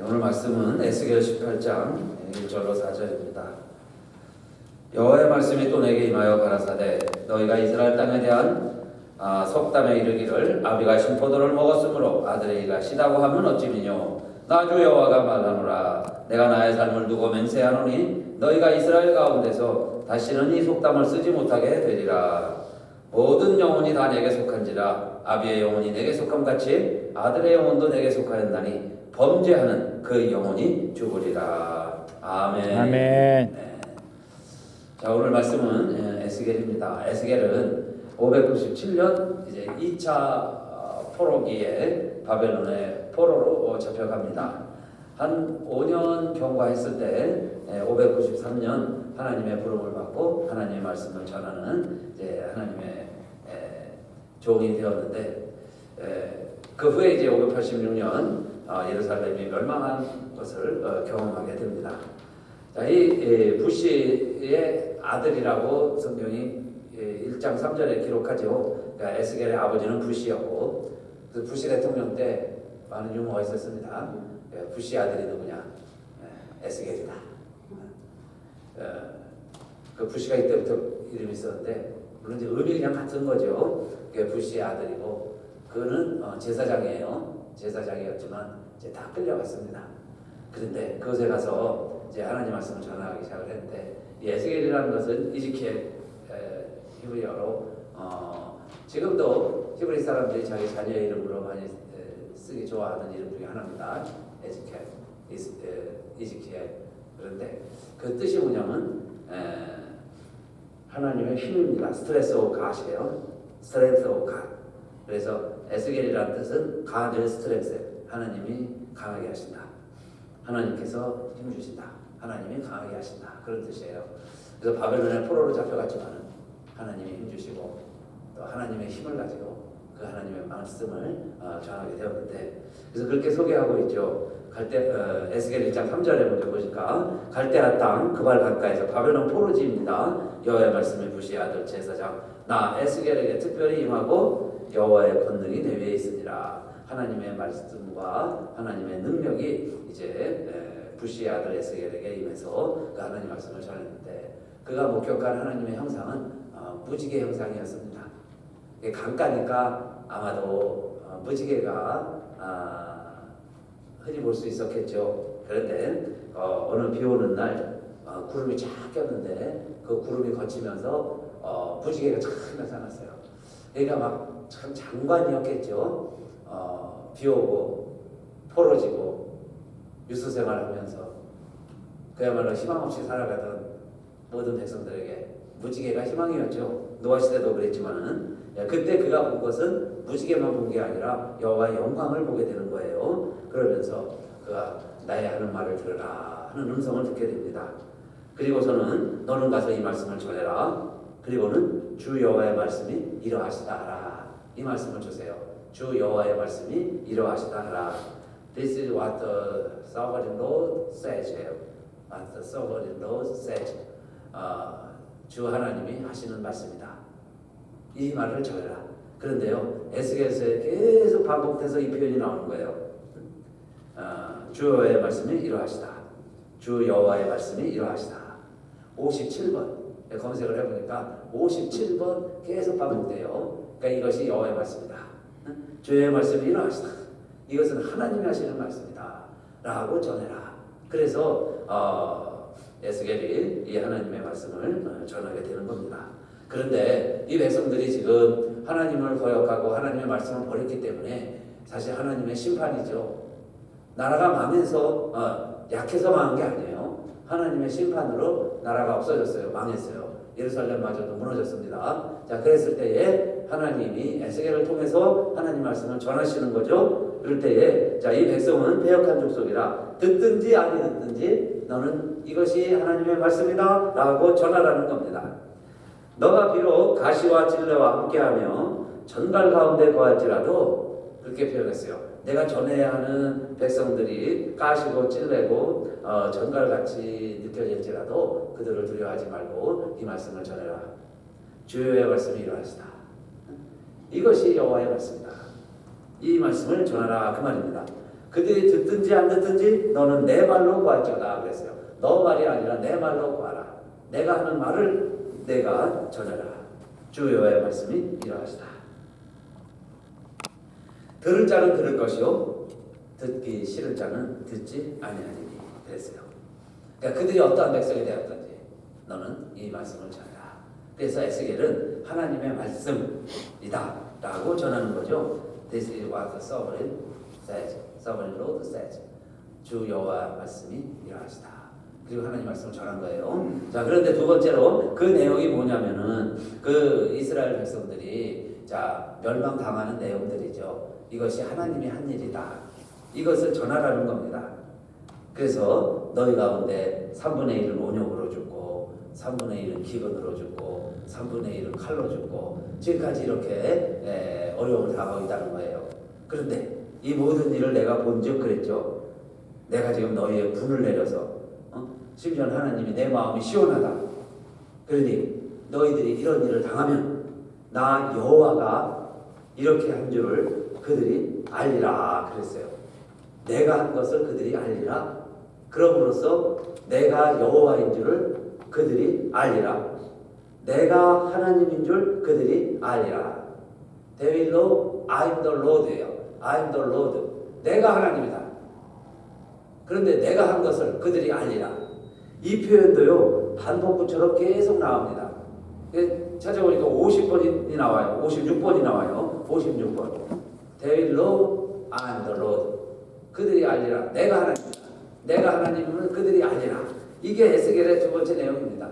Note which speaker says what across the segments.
Speaker 1: 오늘 말씀은 에스겔 18장 1절로 4절입니다. 여호와의 말씀이 또 내게 임하여 가라사대 너희가 이스라엘 땅에 대한 속담에 이르기를 아비가 신포도를 먹었으므로 아들의 이가 시다고 하면 어찌미뇨. 나 주 여호와가 말하노라. 내가 나의 삶을 두고 맹세하노니 너희가 이스라엘 가운데서 다시는 이 속담을 쓰지 못하게 되리라. 모든 영혼이 다 내게 속한지라. 아비의 영혼이 내게 속함같이 아들의 영혼도 내게 속하였나니 범죄하는 그 영혼이 죽으리라. 아멘.
Speaker 2: 아멘.
Speaker 1: 네. 자, 오늘 말씀은 에스겔입니다. 에스겔은 597년 이제 2차 포로기에 바벨론의 포로로 잡혀갑니다. 한 5년 경과했을 때 593년 하나님의 부름을 받고 하나님의 말씀을 전하는 이제 하나님의 종이 되었는데, 그 후에 이제 586년 예루살렘이 멸망한 것을 경험하게 됩니다. 자, 이 부시의 아들이라고 성경이 1장 3절에 기록하죠. 그러니까 에스겔의 아버지는 부시였고, 그 부시 대통령 때 많은 유머가 있었습니다. 부시 아들이 누구냐? 에스겔이다. 그 부시가 이때부터 이름이 있었는데, 물론 이제 의미 그냥 같은 거죠. 부시의 아들이고, 그는 제사장이에요. 제사장이었지만 이제 다 끌려갔습니다. 그런데 그곳에 가서 이제 하나님 말씀을 전하기 시작을 했는데, 이 에스겔이라는 것은 이지키엘 히브리어로 지금도 히브리 사람들이 자기 자녀의 이름으로 많이 쓰기 좋아하는 이름 중에 하나입니다. 에지키엘, 이지키엘. 그런데 그 뜻이 뭐냐면 하나님의 힘입니다. 스트레스 오브 갓이에요. 스트렝스 오브 갓. 그래서 에스겔이라는 뜻은 God의 스트렝스, 하나님이 강하게 하신다. 하나님께서 힘 주신다. 하나님이 강하게 하신다. 그런 뜻이에요. 그래서 바벨론의 포로로 잡혀갔지만 하나님이 힘 주시고 또 하나님의 힘을 가지고 그 하나님의 말씀을 전하게 되었는데, 그래서 그렇게 소개하고 있죠. 에스겔 1장 3절에 먼저 보니까 갈대아 땅 그발 가까이서 바벨론 포로지입니다. 여호와의 말씀이 부시의 아들 제사장 나 에스겔에게 특별히 임하고 여호와의 권능이 내 위에 있으니라. 하나님의 말씀과 하나님의 능력이 이제 부시의 아들 에스겔에게 임해서 그 하나님 말씀을 전했는데, 그가 목격한 하나님의 형상은 무지개 형상이었습니다. 강가니까 아마도 무지개가 흔히 볼 수 있었겠죠. 그런데 어느 비 오는 날 구름이 쫙 꼈는데 그 구름이 거치면서 무지개가 쫙 나타났어요. 그러니까 막 참 장관이었겠죠. 비 오고 포로지고 유수생활하면서 그야말로 희망 없이 살아가던 모든 백성들에게 무지개가 희망이었죠. 노아 시대도 그랬지만은 그때 그가 본 것은 무지개만 본 게 아니라 여호와의 영광을 보게 되는 거예요. 그러면서 그가 나의 하는 말을 들으라 하는 음성을 듣게 됩니다. 그리고서는 너는 가서 이 말씀을 전해라. 그리고는 주 여호와의 말씀이 이러하시다 하라. 이 말씀을 주세요. 주 여호와의 말씀이 이러하시다 하라. This is what the sovereign Lord says. What the sovereign Lord says. 주 하나님이 하시는 말씀이다. 이 말을 전해라. 그런데요, 에스겔서에 계속 반복돼서 이 표현이 나오는 거예요. 주 여호와의 말씀이 이러하시다. 주 여호와의 말씀이 이러하시다. 57번 검색을 해보니까 57번 계속 반복돼요. 그러니까 이것이 여호와의 말씀이다. 주 여호와의 말씀이 이러하시다. 이것은 하나님이 하시는 말씀이다 라고 전해라. 그래서 에스겔이 이 하나님의 말씀을 전하게 되는 겁니다. 그런데 이 백성들이 지금 하나님을 거역하고 하나님의 말씀을 버렸기 때문에 사실 하나님의 심판이죠. 나라가 망해서 약해서 망한 게 아니에요. 하나님의 심판으로 나라가 없어졌어요. 망했어요. 예루살렘마저도 무너졌습니다. 자, 그랬을 때에 하나님이 에스겔을 통해서 하나님 말씀을 전하시는 거죠. 그럴 때에 자, 이 백성은 패역한 족속이라 듣든지 아니 듣든지 너는 이것이 하나님의 말씀이다 라고 전하라는 겁니다. 너가 비록 가시와 찔레와 함께하며 전갈 가운데 거할지라도, 그렇게 표현했어요. 내가 전해야 하는 백성들이 가시고 찔레고 전갈같이 느껴질지라도 그들을 두려워하지 말고 이 말씀을 전해라. 주의 말씀이 이러하시다. 이것이 여호와의 말씀이다. 이 말씀을 전하라 그 말입니다. 그들이 듣든지 안 듣든지 너는 내 말로 구할지어다 그랬어요. 너 말이 아니라 내 말로 구하라. 내가 하는 말을 내가 전하라. 주 여호와의 말씀이 이러하시다. 들을 자는 들을 것이요 듣기 싫을 자는 듣지 아니하리니 그랬어요. 그러니까 그들이 어떠한 백성이 되었든지 너는 이 말씀을 전하라. 그래서 에스겔은 하나님의 말씀이다 라고 전하는 거죠. This is what the sovereign says. Sovereign Lord says. 주 여호와 말씀이 이러하시다. 그리고 하나님 말씀을 전한 거예요. 자, 그런데 두 번째로 그 내용이 뭐냐면은 그 이스라엘 백성들이 자 멸망당하는 내용들이죠. 이것이 하나님이 한 일이다. 이것을 전하라는 겁니다. 그래서 너희 가운데 3분의 1은 온역으로 죽고 3분의 1은 기근으로 죽고 3분의 1은 칼로 죽고 지금까지 이렇게 어려움을 당하고 있다는 거예요. 그런데 이 모든 일을 내가 본즉 그랬죠. 내가 지금 너희의 분을 내려서 심지어 하나님이 내 마음이 시원하다. 그러니 너희들이 이런 일을 당하면 나 여호와가 이렇게 한 줄을 그들이 알리라 그랬어요. 내가 한 것을 그들이 알리라. 그럼으로써 내가 여호와인 줄을 그들이 알리라. 내가 하나님인 줄 그들이 알리라. They will know I'm the Lord예요. I'm the Lord. 내가 하나님이다. 그런데 내가 한 것을 그들이 알리라. 이 표현도요 반복구처럼 계속 나옵니다. 찾아보니까 50번이 나와요. 56번이 나와요. 56번. They will know I'm the Lord. 그들이 알리라. 내가 하나님이다. 내가 하나님을 그들이 알리라. 이게 에스겔의 두 번째 내용입니다.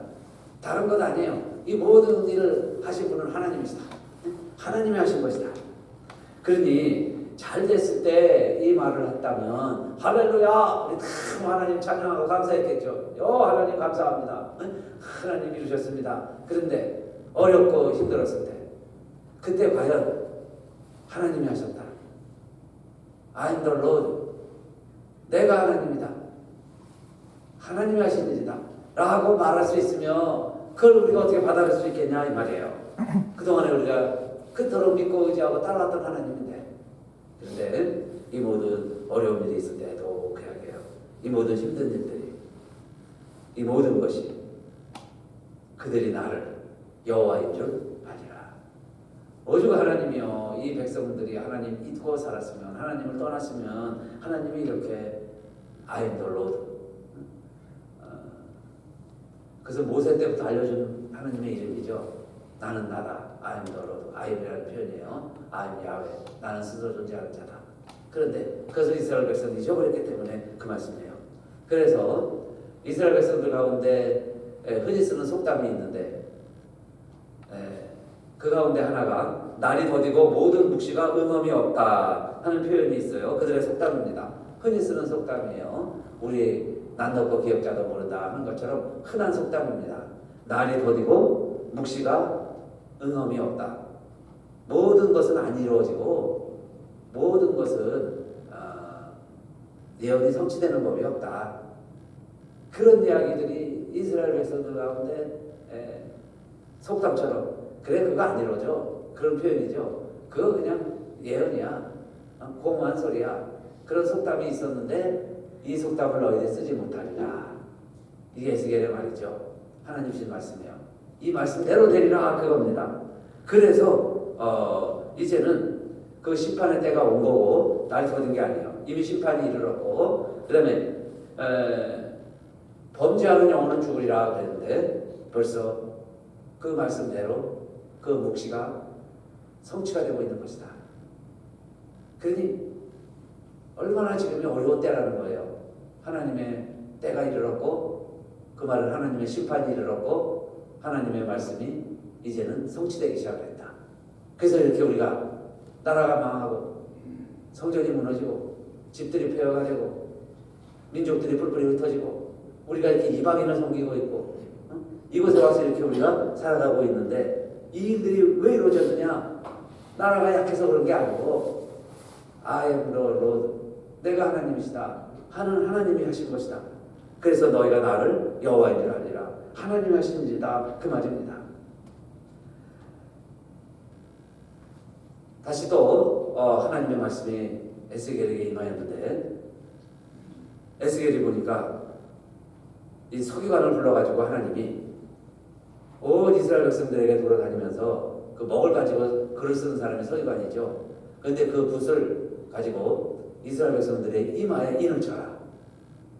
Speaker 1: 다른 것 아니에요. 이 모든 일을 하신 분은 하나님이시다. 하나님이 하신 것이다. 그러니 잘 됐을 때 이 말을 했다면 할렐루야 우리 다 하나님 찬양하고 감사했겠죠. 하나님 감사합니다. 하나님 이루셨습니다. 그런데 어렵고 힘들었을 때 그때 과연 하나님이 하셨다. I'm the Lord. 내가 하나님이다. 하나님이 하신 일이다. 라고 말할 수 있으면 그걸 우리가 어떻게 받아들일 수 있겠냐 이 말이에요. 그동안에 우리가 그토록 믿고 의지하고 따라왔던 하나님인데 그런데 이 모든 어려운 일이 있을 때도 그야게요. 이 모든 힘든 일들이 이 모든 것이 그들이 나를 여호와인 줄 아니라. 오죽 하나님이요 이 백성들이 하나님 잊고 살았으면 하나님을 떠났으면 하나님이 이렇게 I am the Lord. 그래서 모세 때부터 알려준 하나님의 이름이죠. 나는 나다. I am the Lord. I am이라는 표현이에요. I am 야훼. 나는 스스로 존재하는 자다. 그런데 그것을 이스라엘 백성들이 잊어버렸기 때문에 그 말씀이에요. 그래서 이스라엘 백성들 가운데 흔히 쓰는 속담이 있는데 그 가운데 하나가 날이 더디고 모든 묵시가 음험이 없다 하는 표현이 있어요. 그들의 속담입니다. 흔히 쓰는 속담이에요. 우리 난 넣고 기억자도 모른다 하는 것처럼 흔한 속담입니다. 날이 더디고 묵시가 응엄이 없다. 모든 것은 안 이루어지고 모든 것은 예언이 성취되는 법이 없다. 그런 이야기들이 이스라엘 백성들 가운데 속담처럼 그래 그거 안 이루어져 그런 표현이죠. 그거 그냥 예언이야. 공허한 소리야. 그런 속담이 있었는데 이 속담을 너희들 쓰지 못하리라. 이게 에스겔의 말이죠. 하나님 주신 말씀이에요. 이 말씀대로 되리라 그겁니다. 그래서 이제는 그 심판의 때가 온 거고 날이 더딘 게 아니에요. 이미 심판이 이르렀고 그 다음에 범죄하는 영혼은 죽으리라 그랬는데 벌써 그 말씀대로 그 묵시가 성취가 되고 있는 것이다. 그러니 얼마나 지금이 어려운 때라는 거예요. 하나님의 때가 이르렀고 그 말은 하나님의 심판이 이르렀고 하나님의 말씀이 이제는 성취되기 시작했다. 그래서 이렇게 우리가 나라가 망하고 성전이 무너지고 집들이 폐허가 되고 민족들이 뿔뿔이 흩어지고 우리가 이렇게 이방인을 섬기고 있고 이곳에 와서 이렇게 우리가 살아가고 있는데 이 일들이 왜 이루어졌느냐? 나라가 약해서 그런 게 아니고 I am the Lord. 내가 하나님이시다. 하는 하나님이 하신 것이다. 그래서 너희가 나를 여호와인 줄 알리라. 하나님이 하신 일이다. 그 말입니다. 다시 또 하나님의 말씀이 에스겔에게 임하였는데 에스겔이 보니까 이 서기관을 불러가지고 하나님이 온 이스라엘 백성들에게 돌아다니면서 그 먹을 가지고 글을 쓰는 사람이 서기관이죠. 그런데 그 붓을 가지고 이스라엘 백성들의 이마에 인을 쳐라.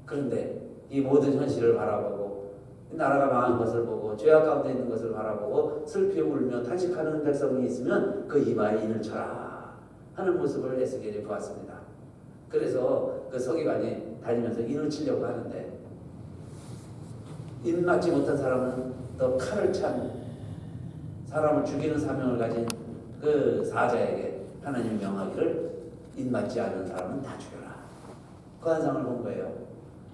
Speaker 1: 그런데 이 모든 현실을 바라보고 나라가 망한 것을 보고 죄악 가운데 있는 것을 바라보고 슬피 울며 탄식하는 백성이 있으면 그 이마에 인을 쳐라 하는 모습을 에스겔이 보았습니다. 그래서 그 서기관이 다니면서 인을 치려고 하는데 인 맞지 못한 사람은 또 칼을 찬 사람을 죽이는 사명을 가진 그 사자에게 하나님이 명하기를 인 맞지 않은 사람은 다 죽여라. 그 환상을 본 거예요.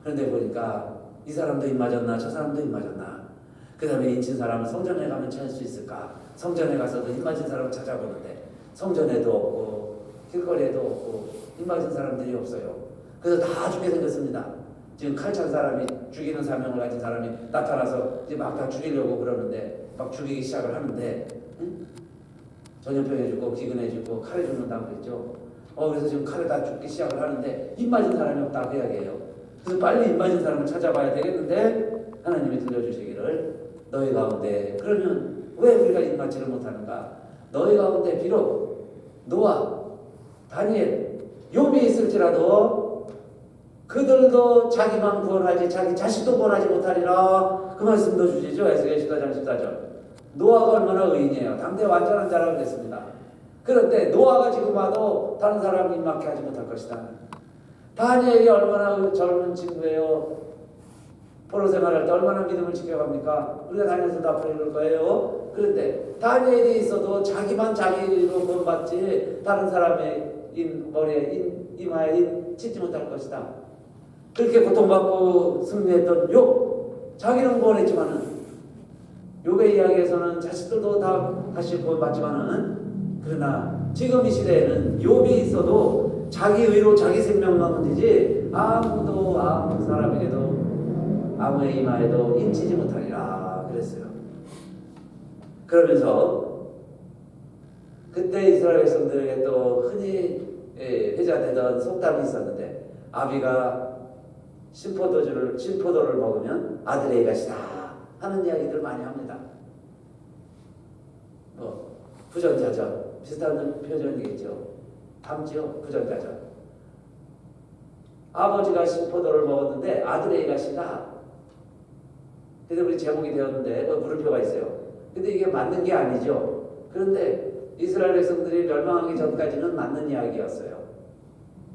Speaker 1: 그런데 보니까 이 사람도 인 맞았나 저 사람도 인 맞았나. 그 다음에 인친 사람은 성전에 가면 찾을 수 있을까. 성전에 가서도 인 맞은 사람을 찾아보는데 성전에도 없고 길거리에도 없고 인 맞은 사람들이 없어요. 그래서 다 죽게 생겼습니다. 지금 칼 찬 사람이 죽이는 사명을 가진 사람이 나타나서 이제 막 다 죽이려고 그러는데 막 죽이기 시작을 하는데 응? 전염병해주고 기근해주고 칼에 죽는다고 그랬죠. 그래서 지금 칼에 다 죽기 시작을 하는데 입 맞은 사람이 없다 그 이야기예요. 그래서 빨리 입 맞은 사람을 찾아봐야 되겠는데 하나님이 들려주시기를 너희 가운데 그러면 왜 우리가 입 맞지를 못하는가. 너희 가운데 비록 노아, 다니엘, 욥이 있을지라도 그들도 자기만 구원하지 자기 자식도 구원하지 못하리라. 그 말씀도 주시죠. 에스겔 14장 14절. 노아가 얼마나 의인이에요. 당대 완전한 자라고 그랬습니다. 그런데 노아가 지금 와도 다른 사람 입맞게 하지 못할 것이다. 다니엘이 얼마나 젊은 친구예요. 포로 생활할 때 얼마나 믿음을 지켜갑니까? 우리가 다니면서도 앞으로 이럴 거예요. 그런데 다니엘이 있어도 자기만 자기로 구원받지 다른 사람의 머리에 이마에 치지 못할 것이다. 그렇게 고통받고 승리했던 욥, 자기는 구원했지만은 욥의 이야기에서는 자식들도 다시 구원받지만은 그러나 지금 이 시대에는 욥이 있어도 자기 의로 자기 생명만 문제지 아무도 아무 사람에게도 아무의 이마에도 인치지 못하리라 그랬어요. 그러면서 그때 이스라엘 백성들에게 또 흔히 회자되던 속담이 있었는데 아비가 신포도를 먹으면 아들의 것이다 하는 이야기들 많이 합니다. 부전자전 비슷한 표현이겠죠. 닮지요. 부전자전. 아버지가 신포도를 먹었는데 아들의 것이다. 그래서 우리 제목이 되었는데 물음표가 있어요. 근데 이게 맞는 게 아니죠. 그런데 이스라엘 백성들이 멸망하기 전까지는 맞는 이야기였어요.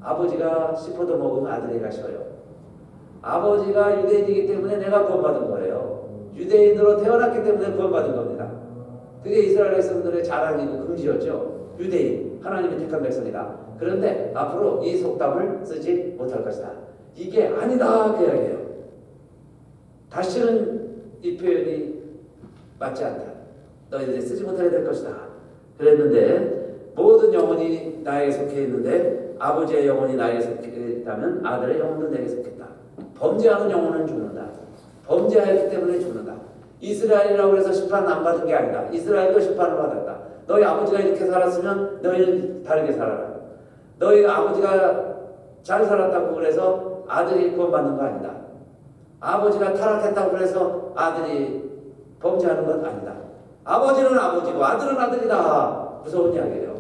Speaker 1: 아버지가 신포도 먹으면 아들의 것이어요. 아버지가 유대인이기 때문에 내가 구원받은 거예요. 유대인으로 태어났기 때문에 구원받은 겁니다. 그게 이스라엘 백성들의 자랑이고 긍지였죠. 유대인, 하나님의 택한 백성이다. 그런데 앞으로 이 속담을 쓰지 못할 것이다. 이게 아니다 그 이야기예요. 다시는 이 표현이 맞지 않다. 너희들이 쓰지 못하게 될 것이다. 그랬는데 모든 영혼이 나에게 속해 있는데 아버지의 영혼이 나에게 속해 있다면 아들의 영혼도 내게 속했다. 범죄하는 영혼은 죽는다. 범죄하였기 때문에 죽는다. 이스라엘이라고 해서 심판 안 받은 게 아니다. 이스라엘도 심판을 받았다. 너희 아버지가 이렇게 살았으면 너희는 다르게 살아라. 너희 아버지가 잘 살았다고 그래서 아들이 구원받는 거 아니다. 아버지가 타락했다고 그래서 아들이 범죄하는 건 아니다. 아버지는 아버지고 아들은 아들이다. 무서운 이야기예요.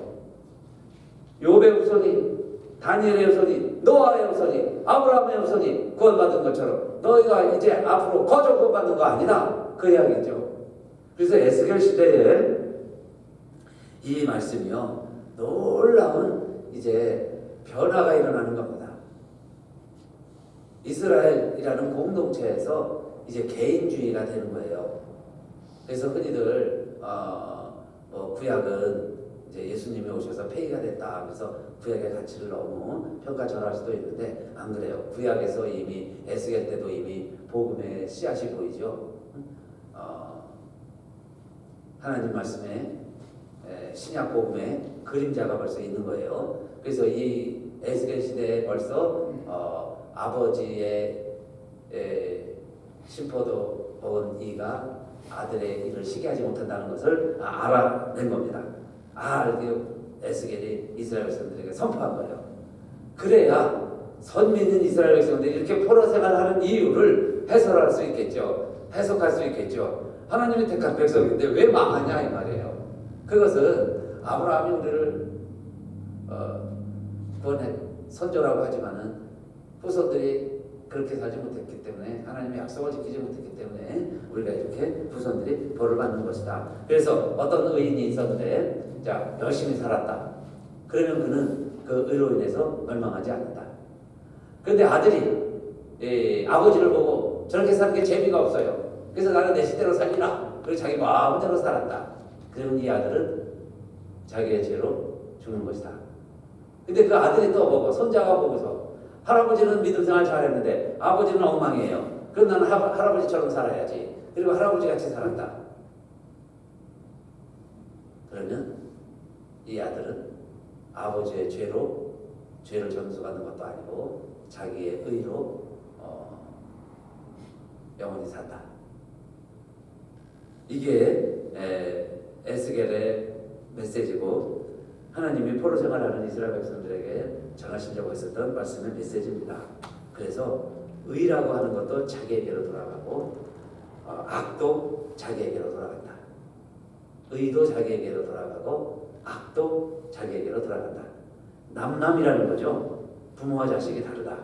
Speaker 1: 욥의 후손이, 다니엘의 후손이, 노아의 후손이, 아브라함의 후손이 구원받은 것처럼 너희가 이제 앞으로 거저 구원받는 거 아니다. 그 이야기죠. 그래서 에스겔 시대에 이 말씀이요 놀라운 이제 변화가 일어나는 겁니다. 이스라엘이라는 공동체에서 이제 개인주의가 되는 거예요. 그래서 흔히들 구약은 이제 예수님이 오셔서 폐기가 됐다. 그래서 구약의 가치를 너무 평가절하할 수도 있는데 안 그래요. 구약에서 이미 에스겔 때도 이미 복음의 씨앗이 보이죠. 하나님 말씀에 신약 복음의 그림자가 벌써 있는 거예요. 그래서 이 에스겔 시대에 벌써 아버지의 신포도 먹은 이가 아들의 일을 시게 하지 못한다는 것을 알아낸 겁니다. 에스겔이 이스라엘 백성들에게 선포한 거예요. 그래야 선민인 이스라엘 백성들이 이렇게 포로 생활하는 이유를 해설할 수 있겠죠. 해석할 수 있겠죠. 하나님이 택한 백성인데 왜 망하냐 이 말이에요. 그것은 아브라함이 우리를 구원해 선조라고 하지만은 후손들이 그렇게 살지 못했기 때문에, 하나님의 약속을 지키지 못했기 때문에 우리가 이렇게 후손들이 벌을 받는 것이다. 그래서 어떤 의인이 있었는데, 자, 열심히 살았다. 그러면 그는 그 의로 인해서 멸망하지 않는다. 그런데 아들이 아버지를 보고 저렇게 사는 게 재미가 없어요. 그래서 나는 내 시대로 살리라. 그리고 자기 마음대로 살았다. 그러면 이 아들은 자기의 죄로 죽는 것이다. 근데 그 아들이 또 보고, 손자가 보고서, 할아버지는 믿음 생활 잘했는데 아버지는 엉망이에요. 그럼 나는 할아버지처럼 살아야지. 그리고 할아버지 같이 살았다. 그러면 이 아들은 아버지의 죄를 정수받는 것도 아니고 자기의 의로 영원히 산다. 이게 에스겔의 메시지고, 하나님이 포로 생활하는 이스라엘 백성들에게 전하시려고 했었던 말씀의 메시지입니다. 그래서 의라고 하는 것도 자기에게로 돌아가고, 악도 자기에게로 돌아간다. 의도 자기에게로 돌아가고 악도 자기에게로 돌아간다. 남남이라는 거죠. 부모와 자식이 다르다.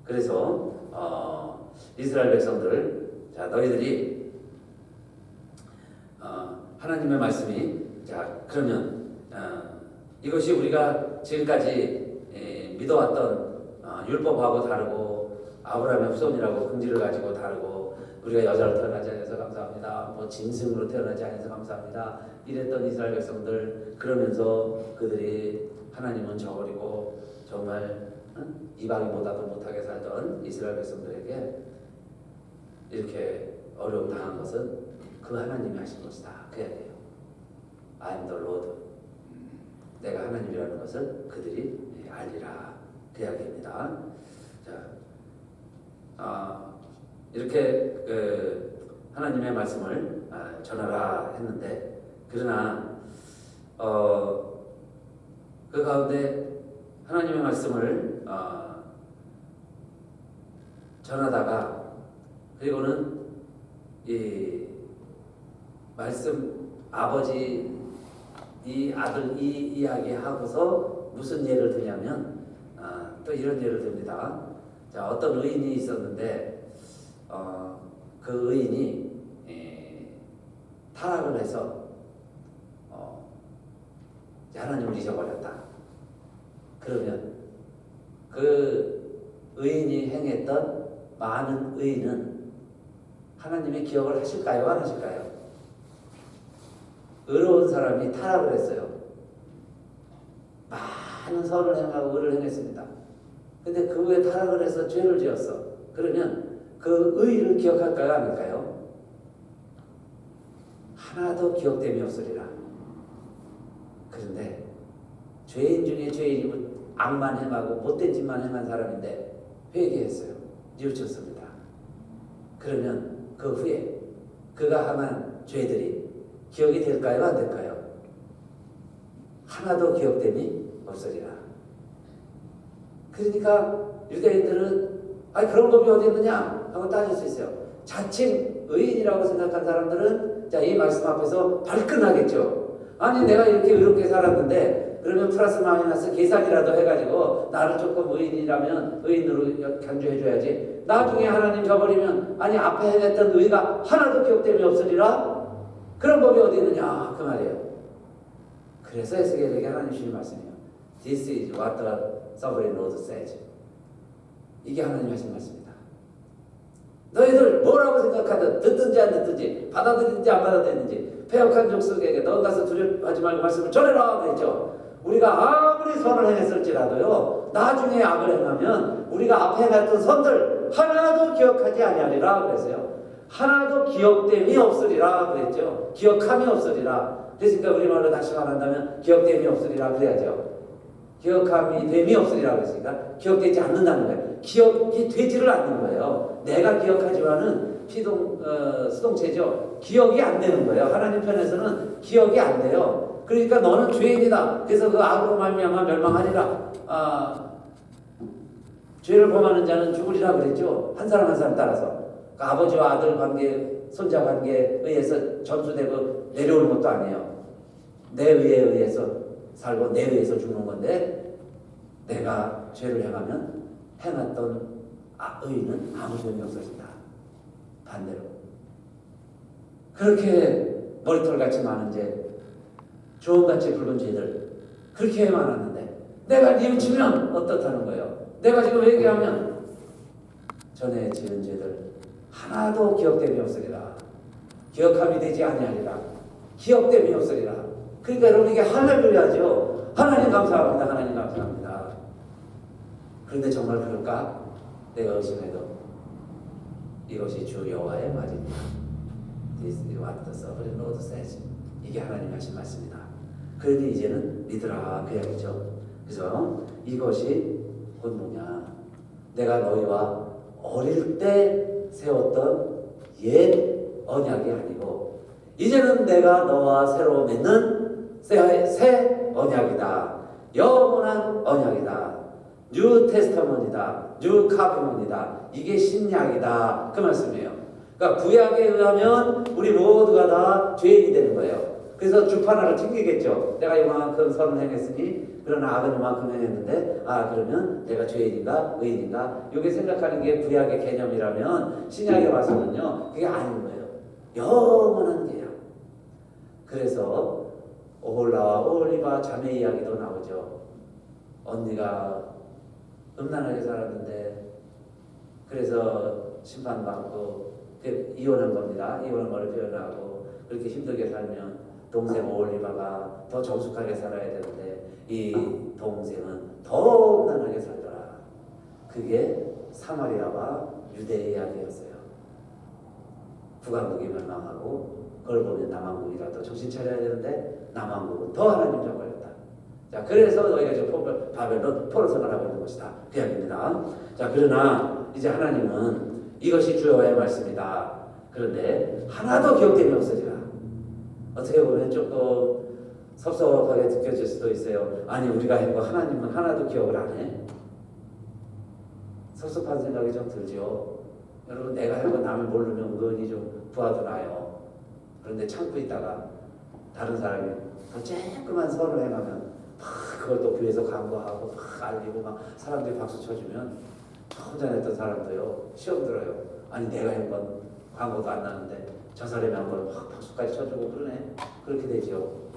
Speaker 1: 그래서 이스라엘 백성들, 자, 너희들이 하나님의 말씀이, 자, 그러면 이것이 우리가 지금까지 믿어왔던 율법하고 다르고, 아브라함의 후손이라고 긍지를 가지고 다르고, 우리가 여자로 태어나지 않아서 감사합니다, 뭐 짐승으로 태어나지 않아서 감사합니다, 이랬던 이스라엘 백성들, 그러면서 그들이 하나님은 저버리고 정말 이방인보다도 못하게 살던 이스라엘 백성들에게 이렇게 어려움 당한 것은 그 하나님이 하신 것이다. 그 이야기예요. I am the Lord. 내가 하나님이라는 것을 그들이 알리라. 그 이야기입니다. 자, 이렇게 하나님의 말씀을 전하라 했는데, 그러나 그 가운데 하나님의 말씀을 전하다가, 그리고는 이 말씀, 아버지 이 아들 이 이야기 하고서 무슨 예를 드냐면, 또 이런 예를 듭니다. 자, 어떤 의인이 있었는데 그 의인이 타락을 해서 하나님을 잊어버렸다. 그러면 그 의인이 행했던 많은 의인은 하나님의 기억을 하실까요? 안 하실까요? 의로운 사람이 타락을 했어요. 많은 선을 행하고 의를 행했습니다. 근데 그 후에 타락을 해서 죄를 지었어. 그러면 그 의를 기억할까요? 안 할까요? 하나도 기억됨이 없으리라. 그런데 죄인 중에 죄인이고 악만 행하고 못된 짓만 행한 사람인데 회개했어요. 뉘우쳤습니다. 그러면 그 후에 그가 행한 죄들이 기억이 될까요? 안 될까요? 하나도 기억됨이 없으리라. 그러니까 유대인들은 그런 법이 어디 있느냐 하고 따질 수 있어요. 자칭 의인이라고 생각한 사람들은, 자, 이 말씀 앞에서 발끈하겠죠. 아니, 내가 이렇게 의롭게 살았는데 그러면 플러스 마이너스 계산이라도 해가지고 나를 조금 의인이라면 의인으로 간주해줘야지. 나중에 하나님 저버리면, 아니, 앞에 행했던 의가 하나도 기억됨이 없으리라. 그런 법이 어디 있느냐 그 말이에요. 그래서 에스겔에게 하나님 주신 말씀이에요. This is what the sovereign Lord says. 이게 하나님 하신 말씀입니다. 너희들 뭐라고 생각하든, 듣든지 안 듣든지, 받아들이든지 안 받아들이든지, 패역한 족속에게 넌 가서 두려워하지 말고 말씀을 전해라 그랬죠. 우리가 아무리 선을 행했을지라도요, 나중에 악을 행하면 우리가 앞에 행했던 선들 하나도 기억하지 아니하리라 그랬어요. 하나도 기억됨이 없으리라 그랬죠. 기억함이 없으리라. 그러니까 우리말로 다시 말한다면 기억됨이 없으리라 그래야죠. 기억함이 됨이 없으리라 그랬으니까 기억되지 않는다는 거예요. 기억이 되지를 않는 거예요. 내가 기억하지만은 수동체죠. 기억이 안 되는 거예요. 하나님 편에서는 기억이 안 돼요. 그러니까 너는 죄인이다. 그래서 그 악으로 말미암아 멸망하리라. 죄를 범하는 자는 죽으리라 그랬죠. 한 사람 한 사람 따라서. 그 아버지와 아들 관계, 손자 관계에 의해서 전수되고 내려오는 것도 아니에요. 내 의에 의해서 살고 내 의해서 죽는 건데, 내가 죄를 행하면 행했던 의는 아무 소용이 없어진다. 반대로. 그렇게 머리털같이 많은 죄, 주홍같이 붉은 죄들 그렇게 많았는데, 내가 뉘우치면 어떻다는 거예요? 내가 지금 회개하면 전에 지은 죄들 하나도 기억됨이 없으리라. 기억함이 되지 아니하리라. 기억됨이 없으리라. 그러니까 여러분, 이게 할렐루야죠. 하나님 감사합니다. 하나님 감사합니다. 그런데 정말 그럴까? 내가 의심해도 이것이 주 여호와의 말입니다. This is what the sovereign Lord says. 이게 하나님 하신 말씀이다. 그러니 이제는 믿으라, 그 이야기죠. 그래서 이것이 곧 뭐냐? 내가 너희와 어릴 때 세웠던 옛 언약이 아니고, 이제는 내가 너와 새로 맺는 새 언약이다. 영원한 언약이다. 뉴 테스터먼이다. 뉴 카비먼이다. 이게 신약이다. 그 말씀이에요. 그러니까 구약에 의하면 우리 모두가 다 죄인이 되는 거예요. 그래서 주파나를 튕기겠죠. 내가 이만큼 선을 행했으니, 그러나 악은 이만큼 행했는데, 그러면 내가 죄인인가 의인인가, 이게 생각하는 게 구약의 개념이라면, 신약에 와서는요 그게 아닌 거예요. 영원한 계약. 그래서 오홀라와 오홀리바 자매 이야기도 나오죠. 언니가 음란하게 살았는데, 그래서 심판받고 이혼한 겁니다. 이혼한 거를 표현하고, 그렇게 힘들게 살면 동생 오홀리바가 더 정숙하게 살아야 되는데, 이 동생은 더 음란하게 살더라. 그게 사마리아와 유대의 이야기였어요. 북왕국이 멸망하고, 그걸 보면 남왕국이라도 정신 차려야 되는데, 남왕국은 더 하나님 저버렸다. 자, 그래서 너희가 지금 바벨론 포로 생활하고 있는 것이다. 그 이야기입니다. 자, 그러나 이제 하나님은 이것이 주 여호와의 말씀이다. 그런데 하나도 기억됨이 없어지라. 어떻게 보면 조금 섭섭하게 느껴질 수도 있어요. 아니, 우리가 했고 하나님은 하나도 기억을 안 해? 섭섭한 생각이 좀 들죠. 여러분, 내가 했고 남을 모르면 은근히 좀 부하도 나요. 그런데 참고 있다가 다른 사람이 더 쬐끄만 선을 행하면 그걸 또 교회에서 광고하고 알리고 막 사람들이 박수 쳐주면, 혼자 냈던 사람도요 시험 들어요. 아니, 내가 한 건 광고도 안 나는데 저 사람이 한 걸 확 박수까지 쳐주고 그러네. 그렇게 되죠.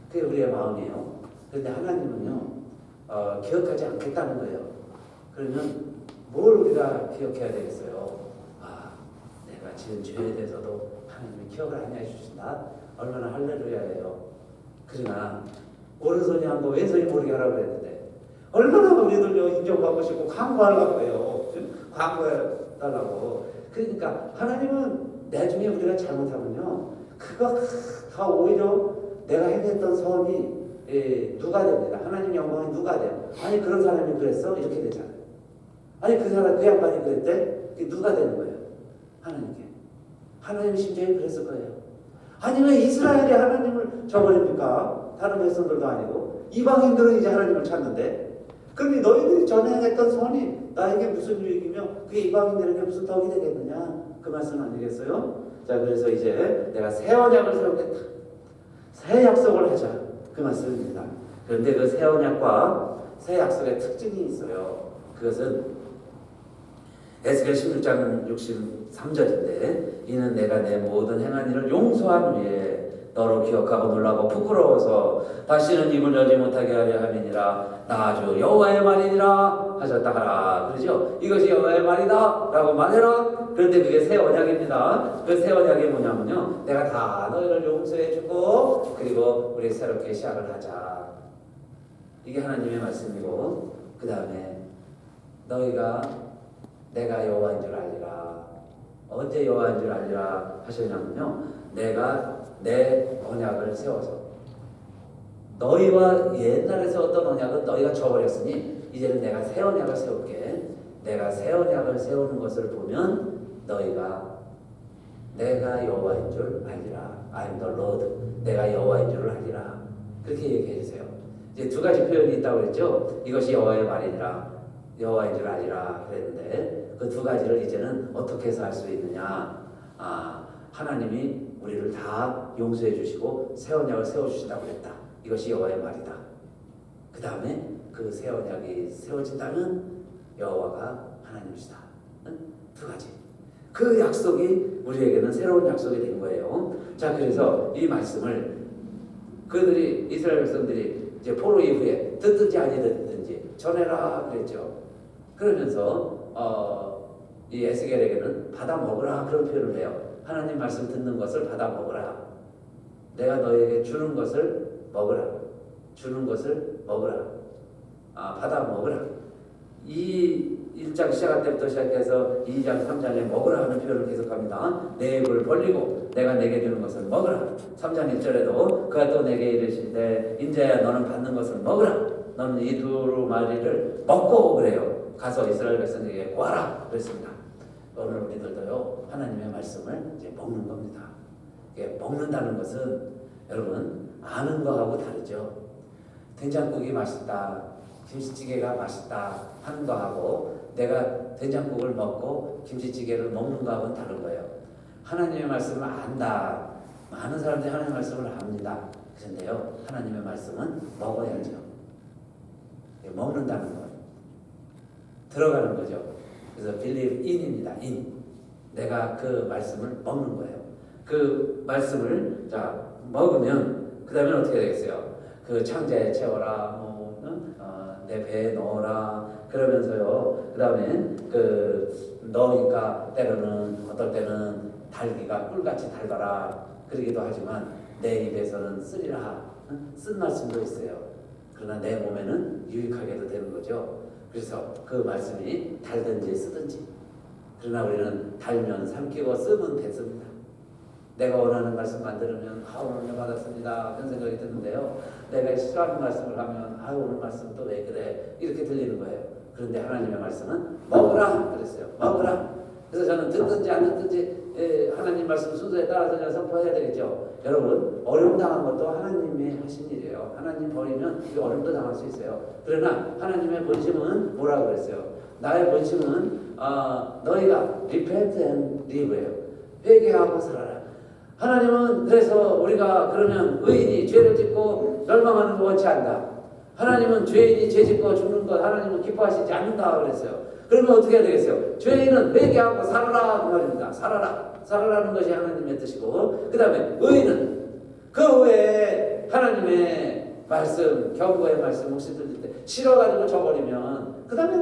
Speaker 1: 그게 우리의 마음이에요. 그런데 하나님은요 기억하지 않겠다는 거예요. 그러면 뭘 우리가 기억해야 되겠어요? 내가 지은 죄에 대해서도 하나님이 기억을 안 해주신다. 얼마나 할렐루야예요. 그러나 오른손이 한 거 왼손이 모르게 하라고 그랬는데, 얼마나 우리들요 인정받고 싶고 광고하려고 해요. 광고해달라고. 그러니까 하나님은 나중에 우리가 잘못하면요, 그거 다 오히려 내가 행했던 선이 누가 됩니다. 하나님 영광이 누가 돼요? 아니, 그런 사람이 그랬어? 이렇게 되잖아요. 아니, 그 사람, 그 양반이 그랬대? 그게 누가 되는 거예요? 하나님께. 하나님 심정이 그랬을 거예요. 아니, 왜 이스라엘이 하나님을 저버립니까? 다른 백성들도 아니고. 이방인들은 이제 하나님을 찾는데, 그럼 너희들이 전에 했던 선이 나에게 무슨 유익이며 그게 이방인들에게 무슨 덕이 되겠느냐? 그 말씀 아니겠어요? 자, 그래서 이제 내가 새 언약을 세우겠다. 새 약속을 하자. 그 말씀입니다. 그런데 그 새 언약과 새 약속의 특징이 있어요. 그것은 에스겔 16장 63절인데, 이는 내가 내 모든 행한 일을 용서한 후에 너로 기억하고 놀라고 부끄러워서 다시는 입을 열지 못하게 하려 함이니라. 나 주 여호와의 말이니라 하셨다 하라. 그러죠? 이것이 여호와의 말이다 라고 말해라. 그런데 그게 새 언약입니다. 그 새 언약이 뭐냐면요, 내가 다 너희를 용서해주고 그리고 우리 새롭게 시작을 하자. 이게 하나님의 말씀이고, 그 다음에 너희가 내가 여호와인 줄 알리라. 언제 여호와인 줄 알리라 하셨냐면요, 내가 내 언약을 세워서, 너희와 옛날에 세웠던 언약은 너희가 저버렸으니 이제는 내가 새 언약을 세울게. 내가 새 언약을 세우는 것을 보면 너희가 내가 여호와인 줄 알리라. I'm the Lord. 내가 여호와인 줄 알리라. 그렇게 얘기해 주세요. 이제 두 가지 표현이 있다고 했죠. 이것이 여호와의 말이니라. 여호와인 줄 알리라 그랬는데 그 두 가지를 이제는 어떻게 해서 할 수 있느냐? 하나님이 우리를 다 용서해 주시고 새 언약을 세워 주신다고 그랬다. 이것이 여호와의 말이다. 그 다음에 그 새 언약이 세워진다면 여호와가 하나님이시다. 두 가지. 그 약속이 우리에게는 새로운 약속이 된 거예요. 자, 그래서 이 말씀을 그들이 이스라엘 백성들이 이제 포로 이후에 듣든지 아니 듣든지 전해라 그랬죠. 그러면서 이 에스겔에게는 받아 먹으라 그런 표현을 해요. 하나님 말씀 듣는 것을 받아 먹으라. 내가 너에게 주는 것을 먹으라. 주는 것을 먹으라. 받아 먹으라. 이 1장 시작할 때부터 시작해서 2장 3장에 먹으라 하는 표현을 계속합니다. 내 입을 벌리고 내가 내게 주는 것을 먹으라. 3장 1절에도 그가 또 내게 이르시되 인자야 너는 받는 것을 먹으라. 너는 이 두루마리를 먹고 그래요. 가서 이스라엘 백성에게 구하라 그랬습니다. 오늘 우리들도요 하나님의 말씀을 이제 먹는 겁니다. 이게 먹는다는 것은 여러분 아는 거하고 다르죠. 된장국이 맛있다, 김치찌개가 맛있다 하는 거하고 내가 된장국을 먹고 김치찌개를 먹는 거하고는 다른 거예요. 하나님의 말씀을 안다. 많은 사람들이 하나님의 말씀을 압니다. 그런데요 하나님의 말씀은 먹어야죠. 먹는다는 거 들어가는 거죠. 그래서 believe in입니다. in. 내가 그 말씀을 먹는 거예요. 그 말씀을 자 먹으면 그 다음에 어떻게 되겠어요? 그 창자에 채워라, 내 배에 넣어라. 그러면서요. 그 다음에 그 넣으니까 때로는 어떨 때는 달기가 꿀같이 달더라. 그러기도 하지만 내 입에서는 쓰리라. 쓴 말씀도 있어요. 그러나 내 몸에는 유익하게도 되는 거죠. 그래서 그 말씀이 달든지 쓰든지. 그러나 우리는 달면 삼키고 쓰면 됐습니다. 내가 원하는 말씀만 들으면 오늘 은혜 받았습니다 그런 생각이 드는데요. 내가 싫어하는 말씀을 하면 오늘 말씀 또 왜 그래 이렇게 들리는 거예요. 그런데 하나님의 말씀은 먹으라 그랬어요. 먹으라. 그래서 저는 듣든지 안 듣든지 하나님 말씀 순서에 따라서 그냥 선포해야 되겠죠. 여러분 어려움 당한 것도 하나님이 하신 일이에요. 하나님 버리면 어려움도 당할 수 있어요. 그러나 하나님의 본심은 뭐라고 그랬어요? 나의 본심은 너희가 repent and live예요. 회개하고 살아라. 하나님은 그래서 우리가 그러면 의인이 죄를 짓고 멸망하는 거 원치 않다. 하나님은 죄인이 죄 짓고 죽는 것 하나님은 기뻐하시지 않는다 그랬어요. 그러면 어떻게 해야 되겠어요? 죄인은 회개하고 살아라 그 말입니다. 살아라. 살아라는 것이 하나님의 뜻이고 그 다음에 의인은 그 후에 하나님의 말씀 경고의 말씀 혹시 들을 때 싫어가지고 저버리면 그 다음에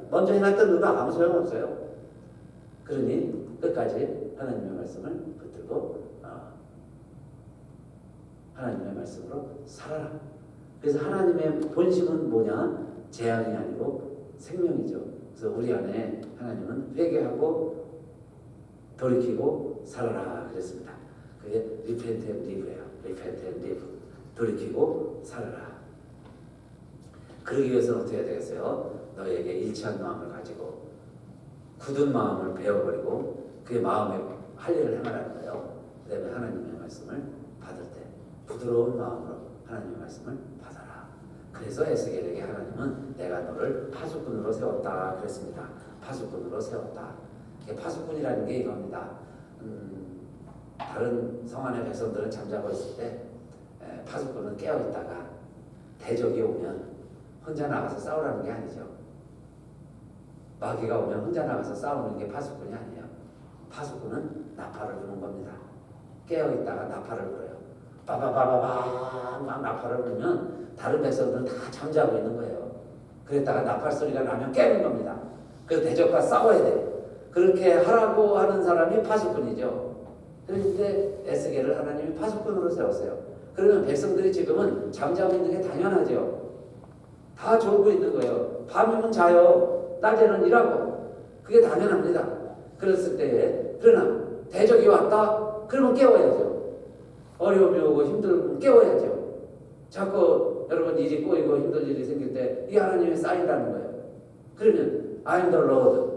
Speaker 1: 먼저 해놨던 누가 아무 소용없어요. 그러니 끝까지 하나님의 말씀을 붙들고 하나님의 말씀으로 살아라. 그래서 하나님의 본심은 뭐냐? 재앙이 아니고 생명이죠. 그래서 우리 안에 하나님은 회개하고 돌이키고 살아라 그랬습니다. 그게 repent and live예요. repent and live. 돌이키고 살아라. 그러기 위해서는 어떻게 해야 되겠어요? 너에게 일치한 마음을 가지고 굳은 마음을 베어버리고 그의 마음에 할 일을 행하라는 거예요. 그 다음에 하나님의 말씀을 받을 때 부드러운 마음으로 하나님의 말씀을 받아라. 그래서 에스겔에게 하나님은 내가 너를 파수꾼으로 세웠다 그랬습니다. 파수꾼으로 세웠다. 파수꾼이라는 게 이겁니다. 다른 성 안의 백성들은 잠자고 있을 때 파수꾼은 깨어있다가 대적이 오면 혼자 나가서 싸우라는 게 아니죠. 마귀가 오면 혼자 나가서 싸우는 게 파수꾼이 아니에요. 파수꾼은 나팔을 부는 겁니다. 깨어있다가 나팔을 불어요. 빠바바바바 막 나팔을 불면 다른 백성들은 다 잠자고 있는 거예요. 그랬다가 나팔 소리가 나면 깨는 겁니다. 그래서 대적과 싸워야 돼요. 그렇게 하라고 하는 사람이 파수꾼이죠. 그런데 에스겔을 하나님이 파수꾼으로 세웠어요. 그러면 백성들이 지금은 잠자고 있는 게 당연하죠. 다 졸고 있는 거예요. 밤이면 자요. 낮에는 일하고. 그게 당연합니다. 그랬을 때에 그러나 대적이 왔다? 그러면 깨워야죠. 어려움이 오고 힘들면 깨워야죠. 자꾸 여러분 일이 꼬이고 힘들 일이 생길 때 이 하나님의 사인이라는 거예요. 그러면 I'm the Lord.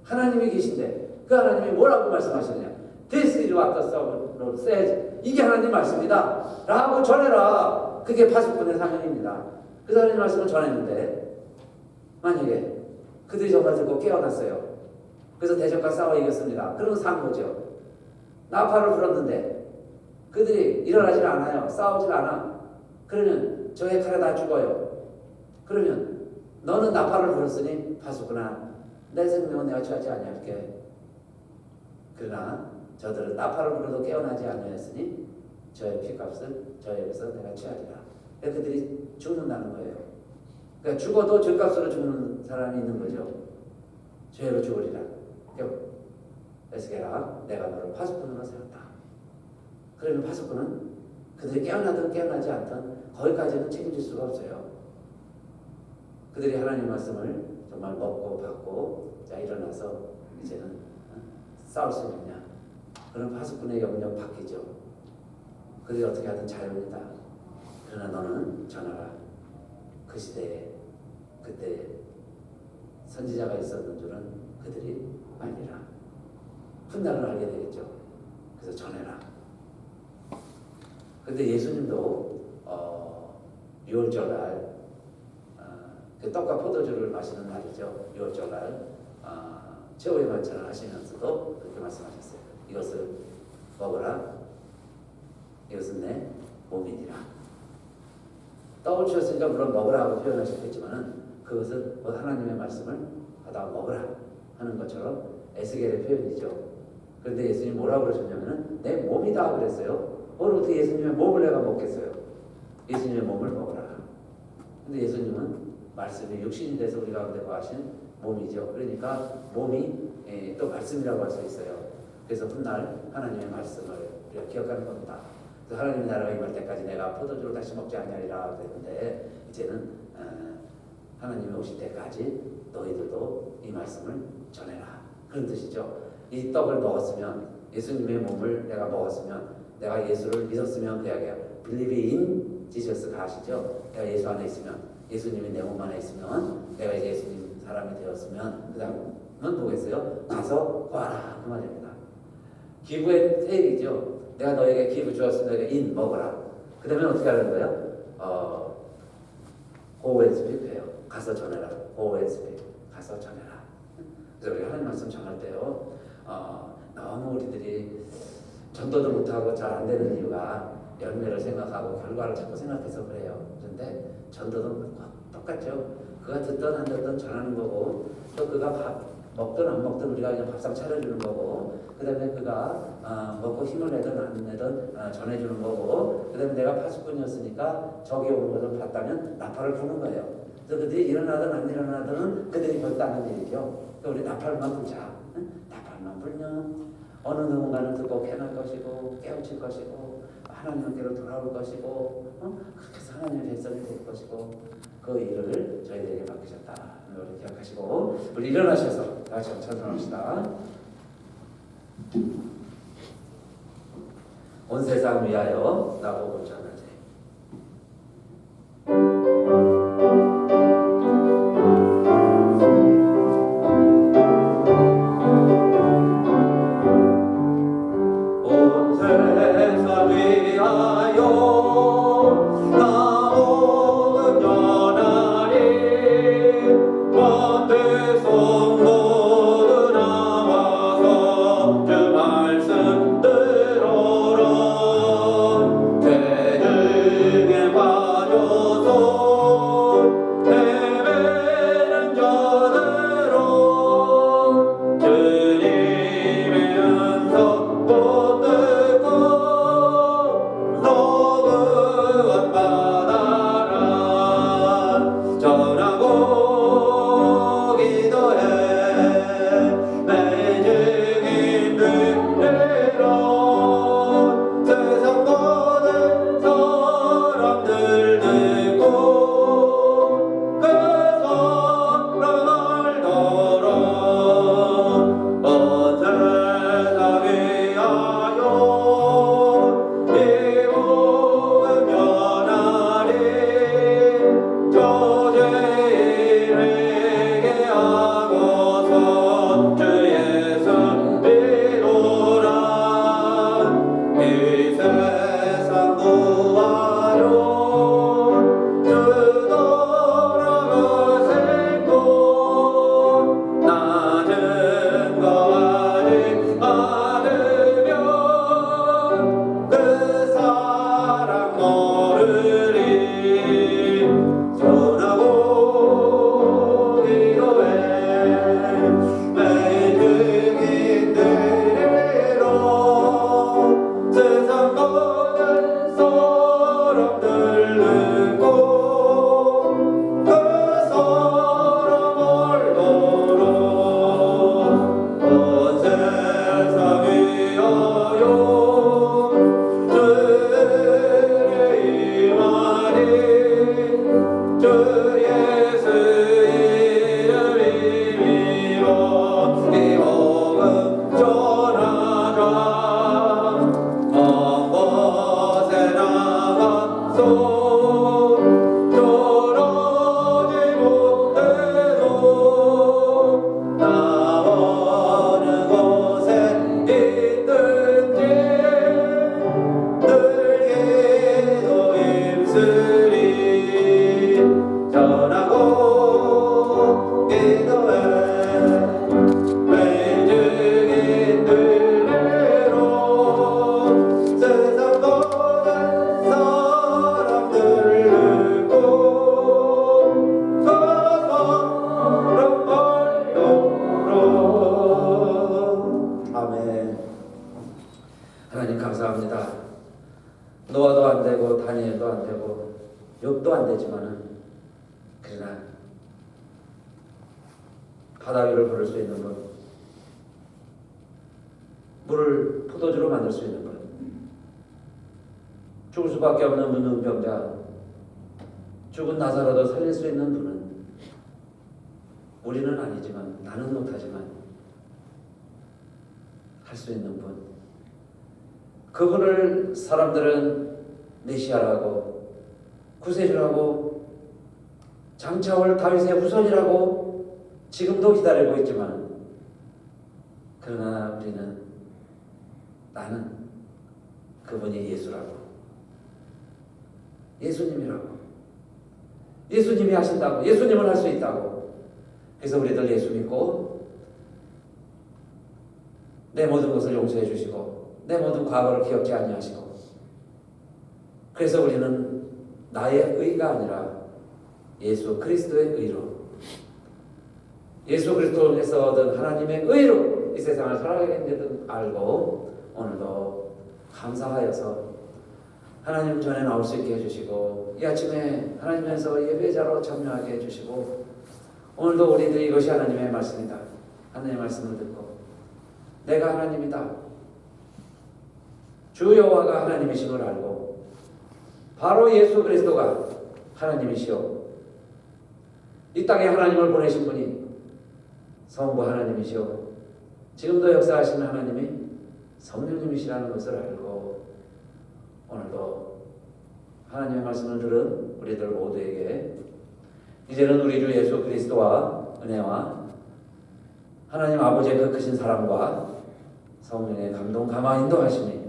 Speaker 1: 하나님이 계신데 그 하나님이 뭐라고 말씀하시느냐? This is what the Lord says. 이게 하나님 말씀이다 라고 전해라. 그게 파수꾼의 사명입니다. 그 하나님 말씀을 전했는데 만약에 그들이 정말 듣고 깨어났어요. 그래서 대적과 싸워 이겼습니다. 그러면 산 거죠. 나팔을 불었는데 그들이 일어나질 않아요. 싸우질 않아. 그러면 저의 칼에 다 죽어요. 그러면 너는 나팔을 불었으니 파수구나. 내 생명은 내가 취하지 아니할게. 그러나 저들은 나팔을 불어도 깨어나지 아니하였으니 저의 피값을 저에게서 내가 취하리라. 그들이 죽는다는 거예요. 그러니까 죽어도 죄값으로 죽는 사람이 있는 거죠. 죄로 죽으리라. 에스겔아, 내가 너를 파수꾼으로 세웠다. 그러면 파수꾼은 그들이 깨어나든 깨어나지 않든 거기까지는 책임질 수가 없어요. 그들이 하나님 말씀을 정말 먹고 받고 자 일어나서 이제는 싸울 수 있느냐. 그런 파수꾼의 영역 바뀌죠. 그들이 어떻게 하든 자유이다. 그러나 너는 전하라. 그 시대에 그때 선지자가 있었는 줄은 그들이 아니라 훗날은 알게 되겠죠. 그래서 전해라. 근데 예수님도 6월절날 그 떡과 포도주를 마시는 날이죠. 6월절날 최후의 만찬을 하시면서도 그렇게 말씀하셨어요. 이것을 먹으라. 이것은 내 몸이니라. 떡을 주셨으니까 물론 먹으라고 표현하셨겠지만 그것은 하나님의 말씀을 받아 먹으라 하는 것처럼 에스겔의 표현이죠. 그런데 예수님이 뭐라고 그러셨냐면 내 몸이다 그랬어요. 어떻게 예수님의 몸을 내가 먹겠어요? 예수님의 몸을 먹으라. 근데 예수님은 말씀이 육신이 돼서 우리 가운데 거하신 몸이죠. 그러니까 몸이 또 말씀이라고 할 수 있어요. 그래서 훗날 하나님의 말씀을 우리가 기억하는 겁니다. 그래서 하나님의 나라가 임할 때까지 내가 포도주를 다시 먹지 아니하리라 그랬는데 이제는 하나님이 오실 때까지 너희들도 이 말씀을 전해라. 그런 뜻이죠. 이 떡을 먹었으면 예수님의 몸을 내가 먹었으면 내가 예수를 믿었으면 그 이야기야. Believe in Jesus가 아시죠? 내가 예수 안에 있으면 예수님이 내 몸 안에 있으면 내가 이제 예수님 사람이 되었으면 그 다음은 뭐겠어요? 가서 구하라 그 말입니다. 기부의 태익이죠. 내가 너에게 기부 주었으면 너에게 인 먹어라. 그 다음에 어떻게 하는 거예요? Go and speak해요. 가서 전해라. Go and speak. 가서 전해라. 그래서 우리가 하나님 말씀 전할 때요. 너무 우리들이 전도도 못하고 잘 안 되는 이유가 열매를 생각하고 결과를 자꾸 생각해서 그래요. 그런데 전도도 똑같죠. 그가 듣든 안 듣든 전하는 거고 또 그가 밥 먹든 안 먹든 우리가 그냥 밥상 차려주는 거고 그 다음에 그가 먹고 힘을 내든 안 내든 전해주는 거고 그 다음에 내가 파수꾼이었으니까 적이 오는 것을 봤다면 나팔을 부는 거예요. 그래서 그들이 일어나든 안 일어나든 그들이 결단하는 일이죠. 그러니까 우리 나팔만 불자. 나팔만 불면 어느 누군가는 듣고 깨어날 것이고 깨우칠 것이고 하나님께로 돌아올 것이고 그렇게 해서 하나님의 백성이 될 것이고 그 일을 저희들에게 맡기셨다. 우리 기억하시고 우리 일어나셔서 다시 한번 찬송합시다. 온 세상 위하여 나보고 전하지.
Speaker 2: 말씀 들어라. 죄를
Speaker 1: 하나님 감사합니다. 노아도 안 되고 다니엘도 안 되고 욥도 안 되지만은 그러나 바다 위를 걸을 수 있는 분, 물을 포도주로 만들 수 있는 분, 죽을 수밖에 없는 문둥병자, 죽은 나사로도 살릴 수 있는 분은 우리는 아니지만, 나는 못하지만 할 수 있는 분, 그분을 사람들은 메시아라고, 구세주라고, 장차올 다윗의 후손이라고 지금도 기다리고 있지만, 그러나 우리는, 나는 그분이 예수라고, 예수님이라고, 예수님이 하신다고, 예수님을 할 수 있다고. 그래서 우리들 예수 믿고 내 모든 것을 용서해 주시고 내 모든 과거를 기억지 아니하시고, 그래서 우리는 나의 의가 아니라 예수 그리스도의 의로, 예수 그리스도를 통해서 얻은 하나님의 의로 이 세상을 살아가게 된 알고, 오늘도 감사하여서 하나님 전에 나올 수 있게 해주시고, 이 아침에 하나님께서 예배자로 참여하게 해주시고, 오늘도 우리들이 이것이 하나님의 말씀이다, 하나님의 말씀을 듣고 내가 하나님이다, 주 여호와가 하나님이심을 알고 바로 예수 그리스도가 하나님이시오, 이 땅에 하나님을 보내신 분이 성부 하나님이시오, 지금도 역사하시는 하나님이 성령님이시라는 것을 알고, 오늘도 하나님의 말씀을 들은 우리들 모두에게 이제는 우리 주 예수 그리스도와 은혜와 하나님 아버지의 그 크신 사랑과 성령의 감동 감화 인도하심이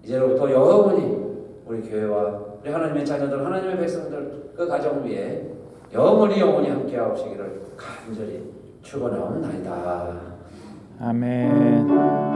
Speaker 1: 이제로부터 영원히 우리 교회와 우리 하나님의 자녀들, 하나님의 백성들, 그 가정 위에 영원히 함께하시기를 간절히 축원하옵나이다.
Speaker 2: 아멘.